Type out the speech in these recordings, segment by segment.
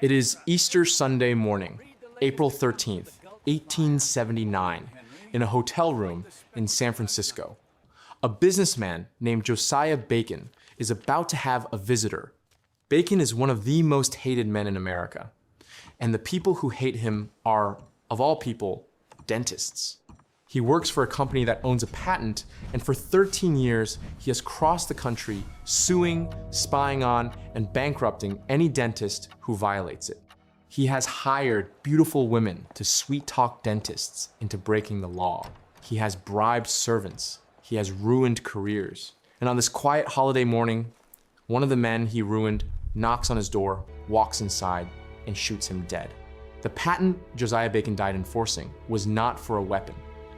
It is Easter Sunday morning, April 13th, 1879, in a hotel room in San Francisco. A businessman named Josiah Bacon is about to have a visitor. Bacon is one of the most hated men in America, and the people who hate him are, of all people, dentists. He works for a company that owns a patent, and for 13 years, he has crossed the country suing, spying on, and bankrupting any dentist who violates it. He has hired beautiful women to sweet-talk dentists into breaking the law. He has bribed servants. He has ruined careers. And on this quiet holiday morning, one of the men he ruined knocks on his door, walks inside, and shoots him dead. The patent Josiah Bacon died enforcing was not for a weapon,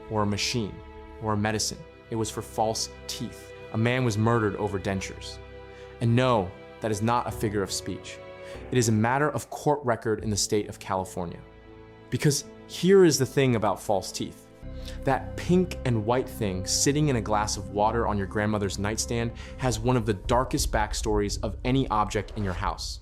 or a machine, or a medicine. It was for false teeth. A man was murdered over dentures. And no, that is not a figure of speech. It is a matter of court record in the state of California. Because here is the thing about false teeth. That pink and white thing sitting in a glass of water on your grandmother's nightstand has one of the darkest backstories of any object in your house.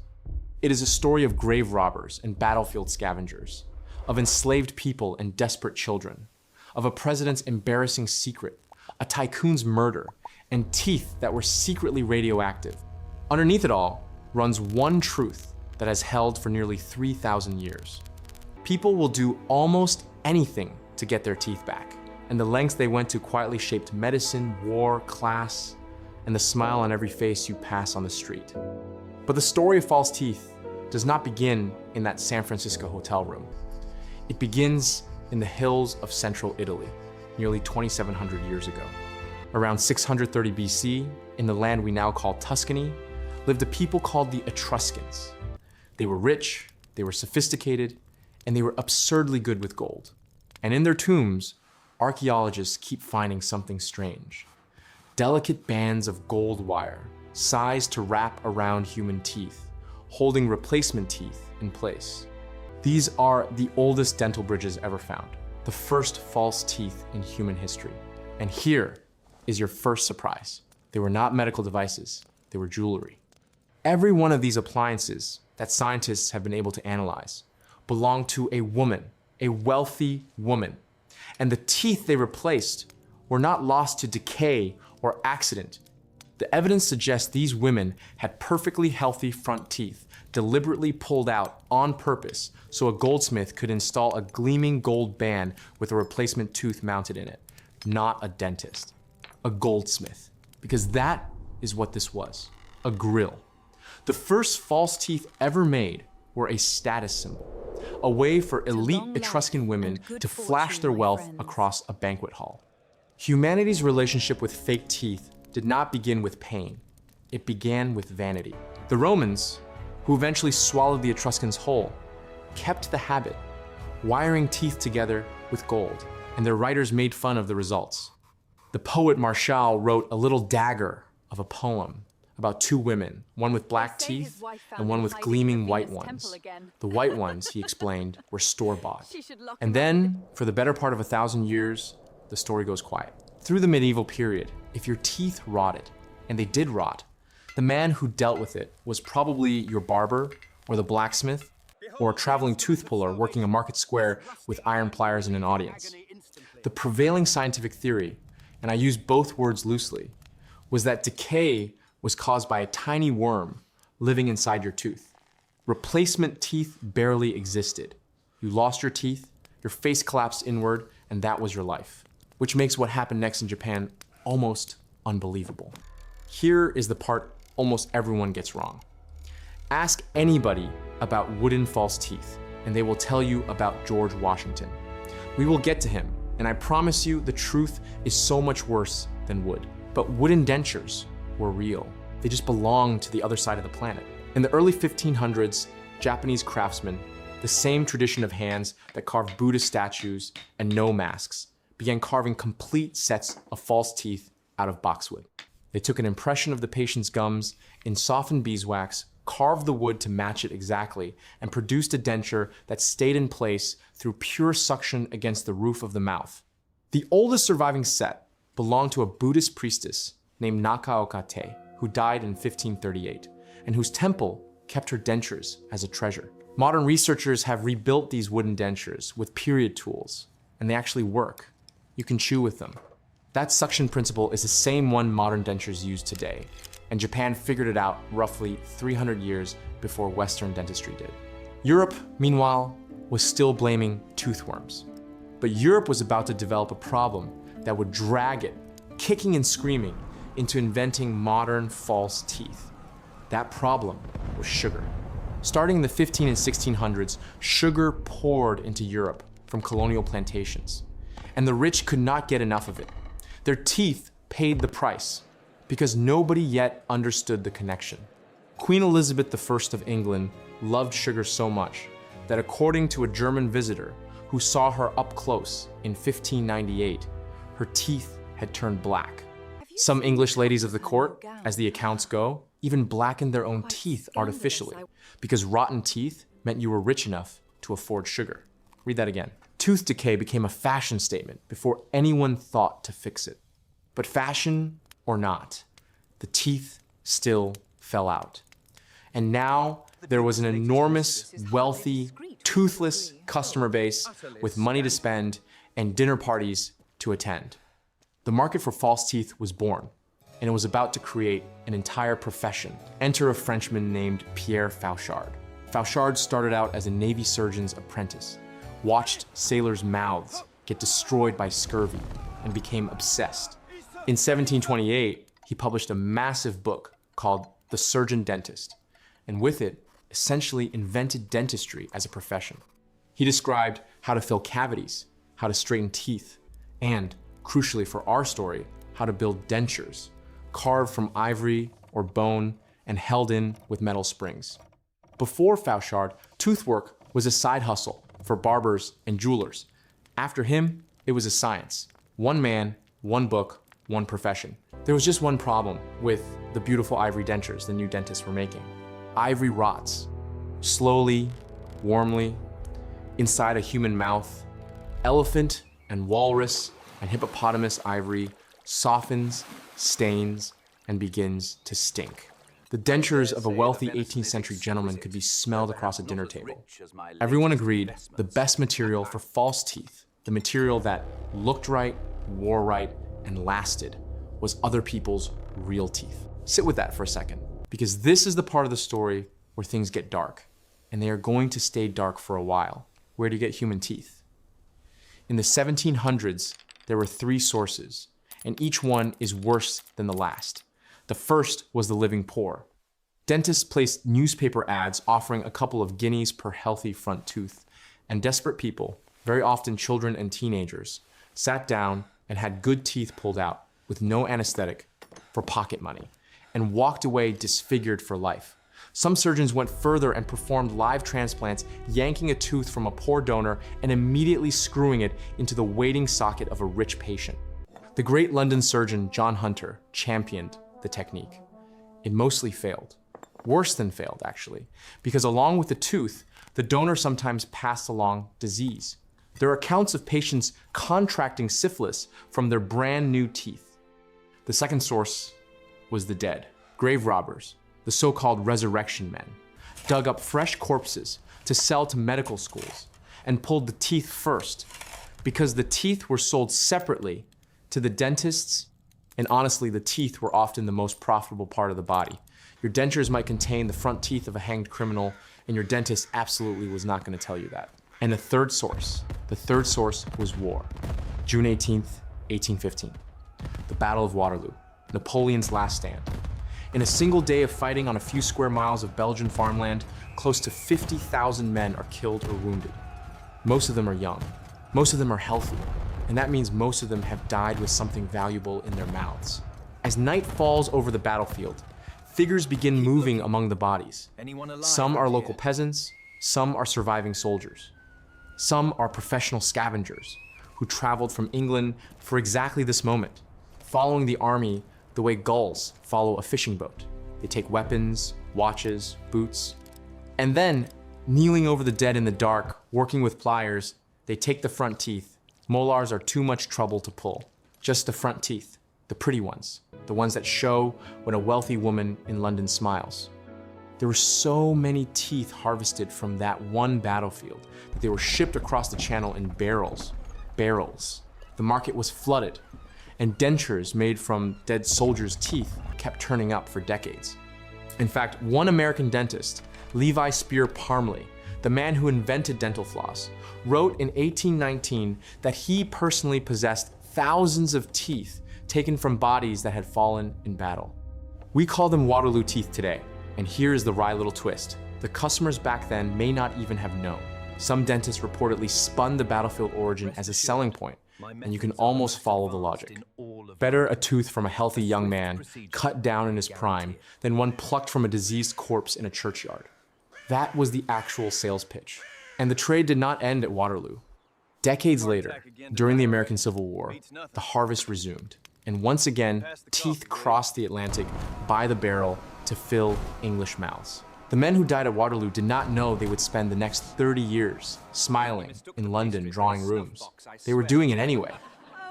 It is a story of grave robbers and battlefield scavengers, of enslaved people and desperate children, of a president's embarrassing secret, a tycoon's murder, and teeth that were secretly radioactive. Underneath it all runs one truth that has held for nearly 3,000 years. People will do almost anything to get their teeth back, and the lengths they went to quietly shaped medicine, war, class, and the smile on every face you pass on the street. But the story of false teeth does not begin in that San Francisco hotel room. It begins in the hills of central Italy, nearly 2,700 years ago. Around 630 BC, in the land we now call Tuscany, lived a people called the Etruscans. They were rich, they were sophisticated, and they were absurdly good with gold. And in their tombs, archaeologists keep finding something strange. Delicate bands of gold wire, sized to wrap around human teeth, holding replacement teeth in place. These are the oldest dental bridges ever found, the first false teeth in human history. And here is your first surprise. They were not medical devices, they were jewelry. Every one of these appliances that scientists have been able to analyze belonged to a woman, a wealthy woman. And the teeth they replaced were not lost to decay or accident. The evidence suggests these women had perfectly healthy front teeth, deliberately pulled out on purpose so a goldsmith could install a gleaming gold band with a replacement tooth mounted in it. Not a dentist, a goldsmith. Because that is what this was, a grill. The first false teeth ever made were a status symbol, a way for elite Etruscan women to flash their wealth across a banquet hall. Humanity's relationship with fake teeth did not begin with pain. It began with vanity. The Romans, who eventually swallowed the Etruscans whole, kept the habit, wiring teeth together with gold, and their writers made fun of the results. The poet Martial wrote a little dagger of a poem about two women, one with black teeth and one with gleaming white ones. The white ones, he explained, were store-bought. And then, for the better part of 1,000 years, the story goes quiet. Through the medieval period, if your teeth rotted, and they did rot, the man who dealt with it was probably your barber, or the blacksmith, or a traveling tooth puller working a market square with iron pliers in an audience. The prevailing scientific theory, and I use both words loosely, was that decay was caused by a tiny worm living inside your tooth. Replacement teeth barely existed. You lost your teeth, your face collapsed inward, and that was your life. Which makes what happened next in Japan almost unbelievable. Here is the part almost everyone gets wrong. Ask anybody about wooden false teeth, and they will tell you about George Washington. We will get to him, and I promise you the truth is so much worse than wood. But wooden dentures were real. They just belonged to the other side of the planet. In the early 1500s, Japanese craftsmen, the same tradition of hands that carved Buddha statues and no masks, began carving complete sets of false teeth out of boxwood. They took an impression of the patient's gums in softened beeswax, carved the wood to match it exactly, and produced a denture that stayed in place through pure suction against the roof of the mouth. The oldest surviving set belonged to a Buddhist priestess named Nakaoka-te, who died in 1538, and whose temple kept her dentures as a treasure. Modern researchers have rebuilt these wooden dentures with period tools, and they actually work. You can chew with them. That suction principle is the same one modern dentures use today, and Japan figured it out roughly 300 years before Western dentistry did. Europe, meanwhile, was still blaming toothworms. But Europe was about to develop a problem that would drag it, kicking and screaming, into inventing modern false teeth. That problem was sugar. Starting in the 15 and 1600s, sugar poured into Europe from colonial plantations, and the rich could not get enough of it. Their teeth paid the price because nobody yet understood the connection. Queen Elizabeth I of England loved sugar so much that, according to a German visitor who saw her up close in 1598, her teeth had turned black. Some English ladies of the court, as the accounts go, even blackened their own teeth artificially because rotten teeth meant you were rich enough to afford sugar. Read that again. Tooth decay became a fashion statement before anyone thought to fix it. But fashion or not, the teeth still fell out. And now there was an enormous, wealthy, toothless customer base with money to spend and dinner parties to attend. The market for false teeth was born, and it was about to create an entire profession. Enter a Frenchman named Pierre Fauchard. Fauchard started out as a Navy surgeon's apprentice, watched sailors' mouths get destroyed by scurvy, and became obsessed. In 1728, he published a massive book called The Surgeon Dentist, and with it, essentially invented dentistry as a profession. He described how to fill cavities, how to straighten teeth, and, crucially for our story, how to build dentures, carved from ivory or bone and held in with metal springs. Before Fauchard, toothwork was a side hustle for barbers and jewelers. After him, it was a science. One man, one book, one profession. There was just one problem with the beautiful ivory dentures the new dentists were making. Ivory rots, slowly, warmly, inside a human mouth. Elephant and walrus and hippopotamus ivory softens, stains, and begins to stink. The dentures of a wealthy 18th century gentleman could be smelled across a dinner table. Everyone agreed the best material for false teeth, the material that looked right, wore right, and lasted, was other people's real teeth. Sit with that for a second, because this is the part of the story where things get dark, and they are going to stay dark for a while. Where do you get human teeth? In the 1700s, there were 3 sources, and each one is worse than the last. The first was the living poor. Dentists placed newspaper ads offering a couple of guineas per healthy front tooth, and desperate people, very often children and teenagers, sat down and had good teeth pulled out with no anesthetic for pocket money, and walked away disfigured for life. Some surgeons went further and performed live transplants, yanking a tooth from a poor donor and immediately screwing it into the waiting socket of a rich patient. The great London surgeon John Hunter championed the technique. It mostly failed. Worse than failed, actually, because along with the tooth, the donor sometimes passed along disease. There are accounts of patients contracting syphilis from their brand new teeth. The second source was the dead. Grave robbers, the so-called resurrection men, dug up fresh corpses to sell to medical schools and pulled the teeth first because the teeth were sold separately to the dentists, and honestly, the teeth were often the most profitable part of the body. Your dentures might contain the front teeth of a hanged criminal, and your dentist absolutely was not going to tell you that. And the third source was war. June 18th, 1815. The Battle of Waterloo, Napoleon's last stand. In a single day of fighting on a few square miles of Belgian farmland, close to 50,000 men are killed or wounded. Most of them are young. Most of them are healthy. And that means most of them have died with something valuable in their mouths. As night falls over the battlefield, figures begin moving among the bodies. Some are local peasants, some are surviving soldiers. Some are professional scavengers who traveled from England for exactly this moment, following the army the way gulls follow a fishing boat. They take weapons, watches, boots, and then, kneeling over the dead in the dark, working with pliers, they take the front teeth. Molars are too much trouble to pull. Just the front teeth, the pretty ones, the ones that show when a wealthy woman in London smiles. There were so many teeth harvested from that one battlefield that they were shipped across the channel in barrels. Barrels. The market was flooded, and dentures made from dead soldiers' teeth kept turning up for decades. In fact, one American dentist, Levi Spear Parmley, the man who invented dental floss, wrote in 1819 that he personally possessed thousands of teeth taken from bodies that had fallen in battle. We call them Waterloo teeth today, and here is the wry little twist. The customers back then may not even have known. Some dentists reportedly spun the battlefield origin as a selling point, and you can almost follow the logic. Better a tooth from a healthy young man, cut down in his prime, than one plucked from a diseased corpse in a churchyard. That was the actual sales pitch. And the trade did not end at Waterloo. Decades later, during the American Civil War, the harvest resumed. And once again, teeth crossed the Atlantic by the barrel to fill English mouths. The men who died at Waterloo did not know they would spend the next 30 years smiling in London drawing rooms. They were doing it anyway.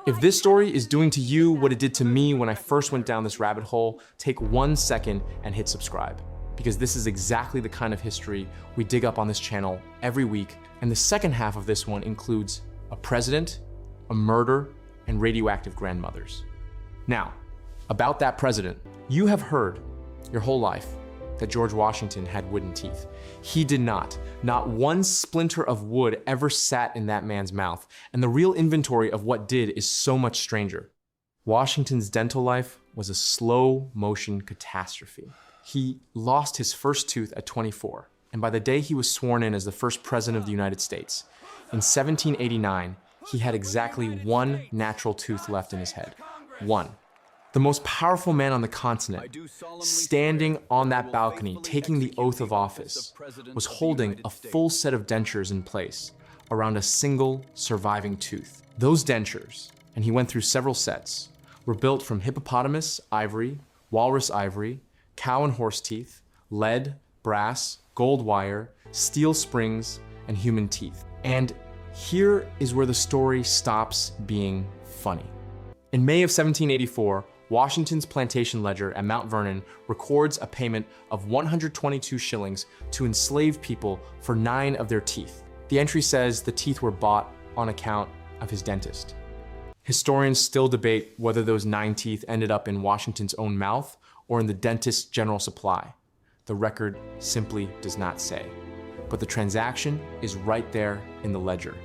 If this story is doing to you what it did to me when I first went down this rabbit hole, take 1 second and hit subscribe, because this is exactly the kind of history we dig up on this channel every week. And the second half of this one includes a president, a murder, and radioactive grandmothers. Now, about that president, you have heard your whole life that George Washington had wooden teeth. He did not. Not one splinter of wood ever sat in that man's mouth, and the real inventory of what did is so much stranger. Washington's dental life was a slow motion catastrophe. He lost his first tooth at 24, and by the day he was sworn in as the first president of the United States, in 1789, he had exactly one natural tooth left in his head. One. The most powerful man on the continent, standing on that balcony, taking the oath of office, was holding a full set of dentures in place around a single surviving tooth. Those dentures, and he went through several sets, were built from hippopotamus ivory, walrus ivory, cow and horse teeth, lead, brass, gold wire, steel springs, and human teeth. And here is where the story stops being funny. In May of 1784, Washington's plantation ledger at Mount Vernon records a payment of 122 shillings to enslaved people for 9 of their teeth. The entry says the teeth were bought on account of his dentist. Historians still debate whether those 9 teeth ended up in Washington's own mouth or in the dentist's general supply. The record simply does not say. But the transaction is right there in the ledger,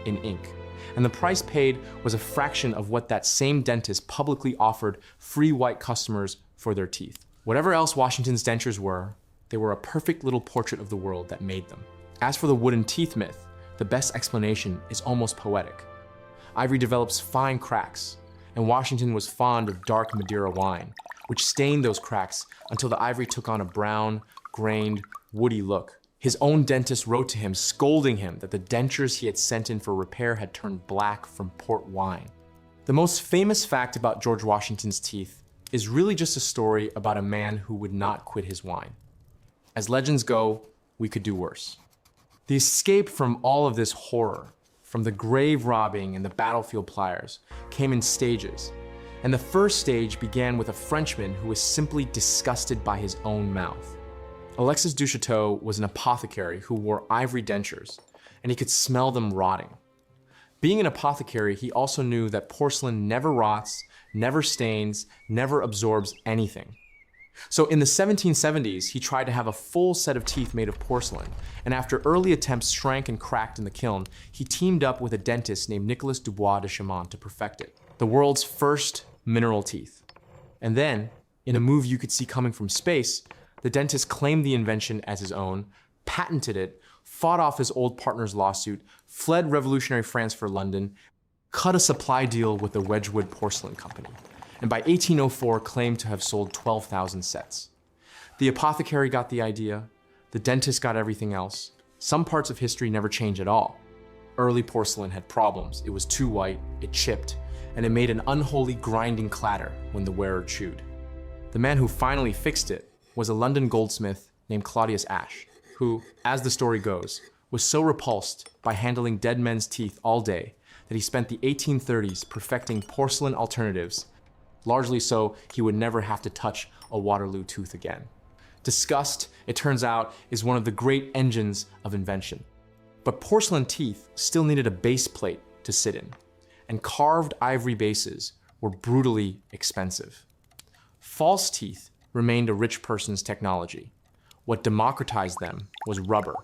in ink. And the price paid was a fraction of what that same dentist publicly offered free white customers for their teeth. Whatever else Washington's dentures were, they were a perfect little portrait of the world that made them. As for the wooden teeth myth, the best explanation is almost poetic. Ivory develops fine cracks, and Washington was fond of dark Madeira wine, which stained those cracks until the ivory took on a brown, grained, woody look. His own dentist wrote to him, scolding him that the dentures he had sent in for repair had turned black from port wine. The most famous fact about George Washington's teeth is really just a story about a man who would not quit his wine. As legends go, we could do worse. The escape from all of this horror, from the grave robbing and the battlefield pliers, came in stages. And the first stage began with a Frenchman who was simply disgusted by his own mouth. Alexis Duchateau was an apothecary who wore ivory dentures, and he could smell them rotting. Being an apothecary, he also knew that porcelain never rots, never stains, never absorbs anything. So in the 1770s, he tried to have a full set of teeth made of porcelain, and after early attempts shrank and cracked in the kiln, he teamed up with a dentist named Nicolas Dubois de Chaumont to perfect it, the world's first mineral teeth. And then, in a move you could see coming from space, the dentist claimed the invention as his own, patented it, fought off his old partner's lawsuit, fled revolutionary France for London, cut a supply deal with the Wedgwood Porcelain Company, and by 1804 claimed to have sold 12,000 sets. The apothecary got the idea, the dentist got everything else. Some parts of history never change at all. Early porcelain had problems. It was too white, it chipped, and it made an unholy grinding clatter when the wearer chewed. The man who finally fixed it was a London goldsmith named Claudius Ashe, who, as the story goes, was so repulsed by handling dead men's teeth all day that he spent the 1830s perfecting porcelain alternatives, largely so he would never have to touch a Waterloo tooth again. Disgust, it turns out, is one of the great engines of invention. But porcelain teeth still needed a base plate to sit in, and carved ivory bases were brutally expensive. False teeth remained a rich person's technology. What democratized them was rubber.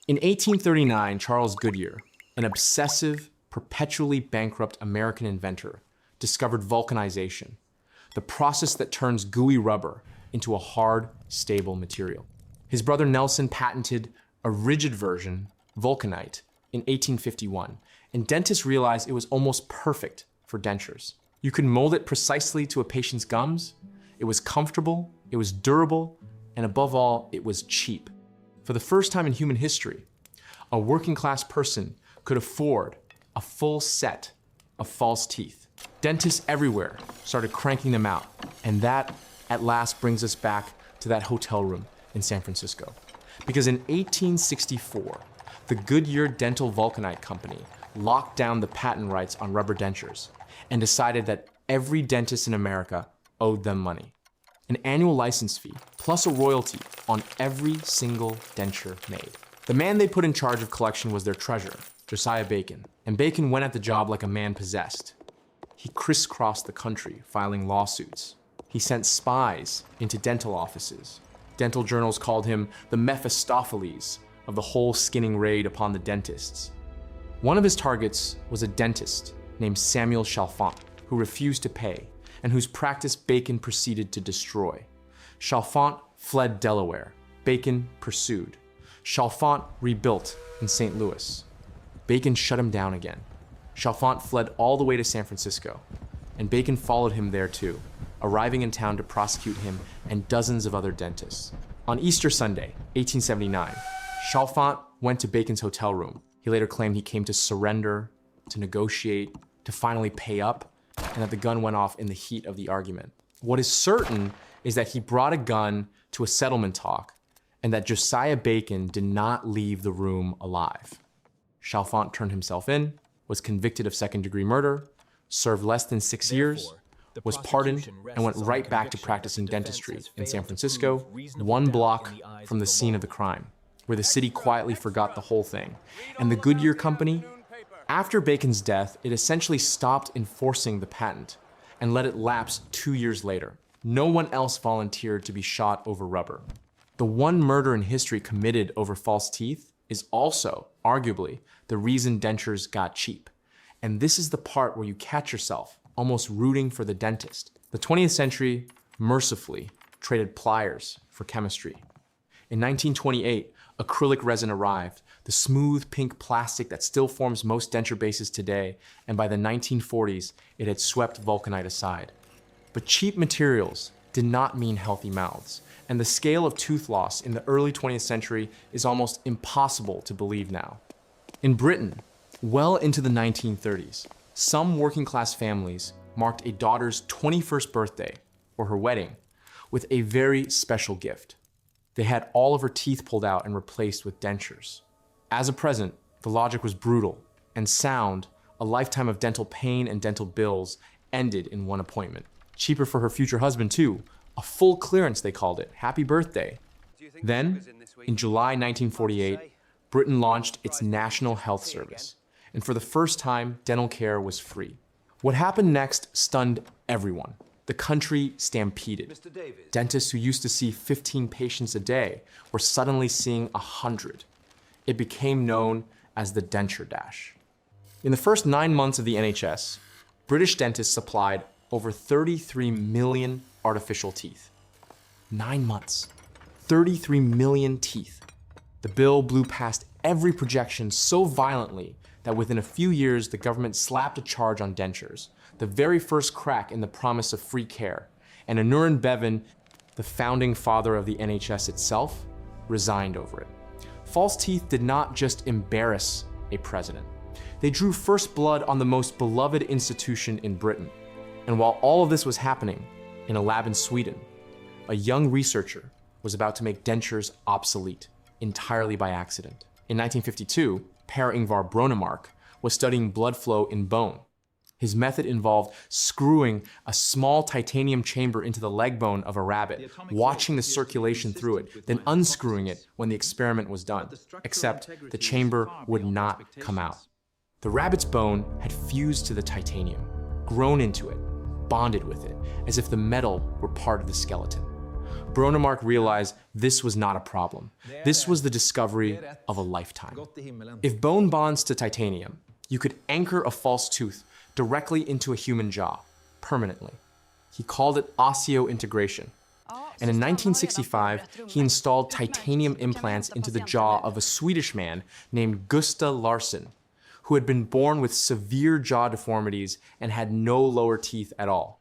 In 1839, Charles Goodyear, an obsessive, perpetually bankrupt American inventor, discovered vulcanization, the process that turns gooey rubber into a hard, stable material. His brother Nelson patented a rigid version, vulcanite, in 1851, and dentists realized it was almost perfect for dentures. You could mold it precisely to a patient's gums, it was comfortable, it was durable, and above all, it was cheap. For the first time in human history, a working class person could afford a full set of false teeth. Dentists everywhere started cranking them out, and that at last brings us back to that hotel room in San Francisco. Because in 1864, the Goodyear Dental Vulcanite Company locked down the patent rights on rubber dentures and decided that every dentist in America owed them money. An annual license fee, plus a royalty on every single denture made. The man they put in charge of collection was their treasurer, Josiah Bacon, and Bacon went at the job like a man possessed. He crisscrossed the country filing lawsuits. He sent spies into dental offices. Dental journals called him the Mephistopheles of the whole skinning raid upon the dentists. One of his targets was a dentist named Samuel Chalfant, who refused to pay, and whose practice Bacon proceeded to destroy. Chalfant fled Delaware. Bacon pursued. Chalfant rebuilt in St. Louis. Bacon shut him down again. Chalfant fled all the way to San Francisco, and Bacon followed him there too, arriving in town to prosecute him and dozens of other dentists. On Easter Sunday, 1879, Chalfant went to Bacon's hotel room. He later claimed he came to surrender, to negotiate, to finally pay up, and that the gun went off in the heat of the argument. What is certain is that he brought a gun to a settlement talk, and that Josiah Bacon did not leave the room alive. Chalfant turned himself in, was convicted of second-degree murder, served less than 6 years, was pardoned, and went right back to practicing dentistry in San Francisco, one block from the scene of the crime, where the city quietly forgot the whole thing. And the Goodyear Company, after Bacon's death, it essentially stopped enforcing the patent and let it lapse 2 years later. No one else volunteered to be shot over rubber. The one murder in history committed over false teeth is also, arguably, the reason dentures got cheap. And this is the part where you catch yourself almost rooting for the dentist. The 20th century, mercifully, traded pliers for chemistry. In 1928, acrylic resin arrived, the smooth pink plastic that still forms most denture bases today, and by the 1940s, it had swept vulcanite aside. But cheap materials did not mean healthy mouths, and the scale of tooth loss in the early 20th century is almost impossible to believe now. In Britain, well into the 1930s, some working-class families marked a daughter's 21st birthday, or her wedding, with a very special gift. They had all of her teeth pulled out and replaced with dentures. As a present, the logic was brutal, and sound, a lifetime of dental pain and dental bills, ended in one appointment. Cheaper for her future husband too, a full clearance they called it, happy birthday. Then, in July 1948, Britain launched its National Health Service, and for the first time, dental care was free. What happened next stunned everyone. The country stampeded. Dentists who used to see 15 patients a day were suddenly seeing 100. It became known as the Denture Dash. In the first 9 months of the NHS, British dentists supplied over 33 million artificial teeth. 9 months, 33 million teeth. The bill blew past every projection so violently that within a few years, the government slapped a charge on dentures, the very first crack in the promise of free care, and Aneurin Bevan, the founding father of the NHS itself, resigned over it. False teeth did not just embarrass a president. They drew first blood on the most beloved institution in Britain. And while all of this was happening, in a lab in Sweden, a young researcher was about to make dentures obsolete, entirely by accident. In 1952, Per Ingvar Brånemark was studying blood flow in bone. His method involved screwing a small titanium chamber into the leg bone of a rabbit, watching the circulation through it, then unscrewing it when the experiment was done, except the chamber would not come out. The rabbit's bone had fused to the titanium, grown into it, bonded with it, as if the metal were part of the skeleton. Brånemark realized this was not a problem. This was the discovery of a lifetime. If bone bonds to titanium, you could anchor a false tooth directly into a human jaw, permanently. He called it osseointegration. And in 1965, he installed titanium implants into the jaw of a Swedish man named Gustav Larsson, who had been born with severe jaw deformities and had no lower teeth at all.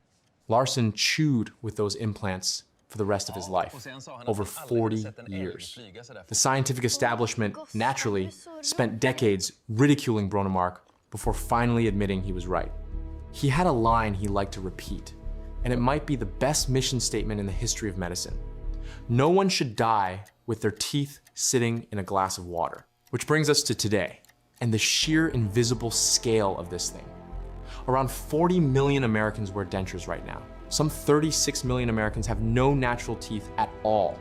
Larsson chewed with those implants for the rest of his life, over 40 years. The scientific establishment, naturally, spent decades ridiculing Brånemark before finally admitting he was right. He had a line he liked to repeat, and it might be the best mission statement in the history of medicine. No one should die with their teeth sitting in a glass of water. Which brings us to today, and the sheer invisible scale of this thing. Around 40 million Americans wear dentures right now. Some 36 million Americans have no natural teeth at all.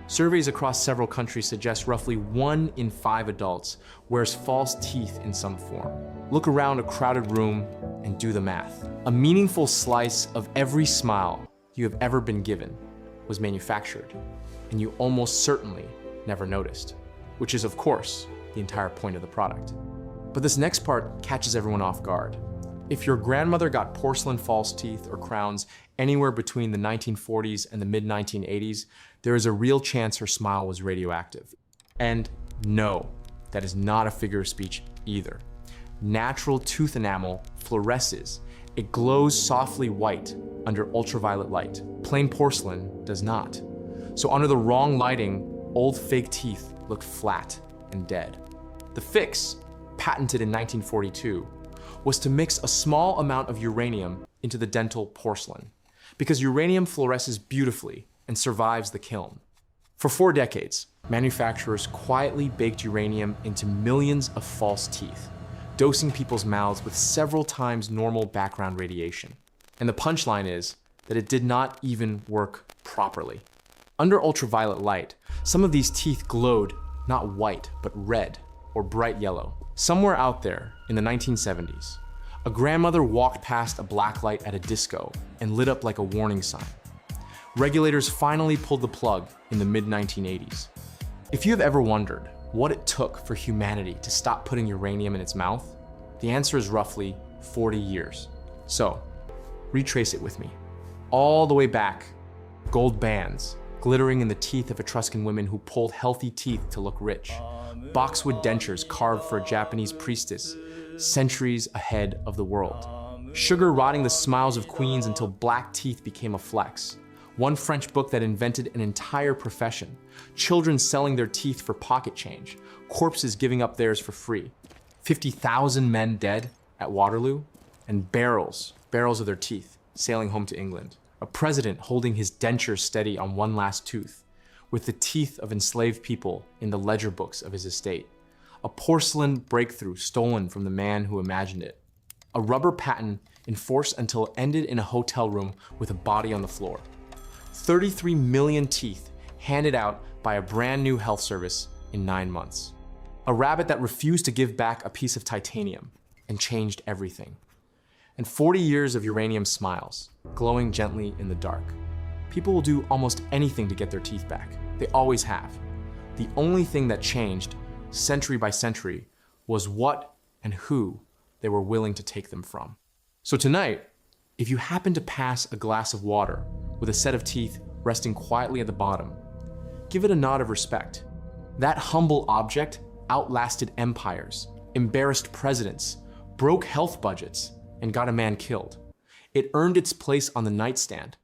Surveys across several countries suggest roughly 1 in 5 adults wears false teeth in some form. Look around a crowded room and do the math. A meaningful slice of every smile you have ever been given was manufactured, and you almost certainly never noticed, which is, of course, the entire point of the product. But this next part catches everyone off guard. If your grandmother got porcelain false teeth or crowns anywhere between the 1940s and the mid-1980s, there is a real chance her smile was radioactive. And no, that is not a figure of speech either. Natural tooth enamel fluoresces. It glows softly white under ultraviolet light. Plain porcelain does not. So under the wrong lighting, old fake teeth look flat and dead. The fix, patented in 1942, was to mix a small amount of uranium into the dental porcelain, because uranium fluoresces beautifully and survives the kiln. For 4 decades, manufacturers quietly baked uranium into millions of false teeth, dosing people's mouths with several times normal background radiation. And the punchline is that it did not even work properly. Under ultraviolet light, some of these teeth glowed not white, but red or bright yellow. Somewhere out there in the 1970s, a grandmother walked past a black light at a disco and lit up like a warning sign. Regulators finally pulled the plug in the mid-1980s. If you have ever wondered what it took for humanity to stop putting uranium in its mouth, the answer is roughly 40 years. So, retrace it with me. All the way back, gold bands glittering in the teeth of Etruscan women who pulled healthy teeth to look rich. Boxwood dentures carved for a Japanese priestess, centuries ahead of the world. Sugar rotting the smiles of queens until black teeth became a flex. One French book that invented an entire profession. Children selling their teeth for pocket change. Corpses giving up theirs for free. 50,000 men dead at Waterloo, and barrels of their teeth sailing home to England. A president holding his denture steady on one last tooth, with the teeth of enslaved people in the ledger books of his estate. A porcelain breakthrough stolen from the man who imagined it. A rubber patent enforced until it ended in a hotel room with a body on the floor. 33 million teeth handed out by a brand new health service in 9 months. A rabbit that refused to give back a piece of titanium and changed everything. And 40 years of uranium smiles, glowing gently in the dark. People will do almost anything to get their teeth back. They always have. The only thing that changed, century by century, was what and who they were willing to take them from. So tonight, if you happen to pass a glass of water with a set of teeth resting quietly at the bottom, give it a nod of respect. That humble object outlasted empires, embarrassed presidents, broke health budgets, and got a man killed. It earned its place on the nightstand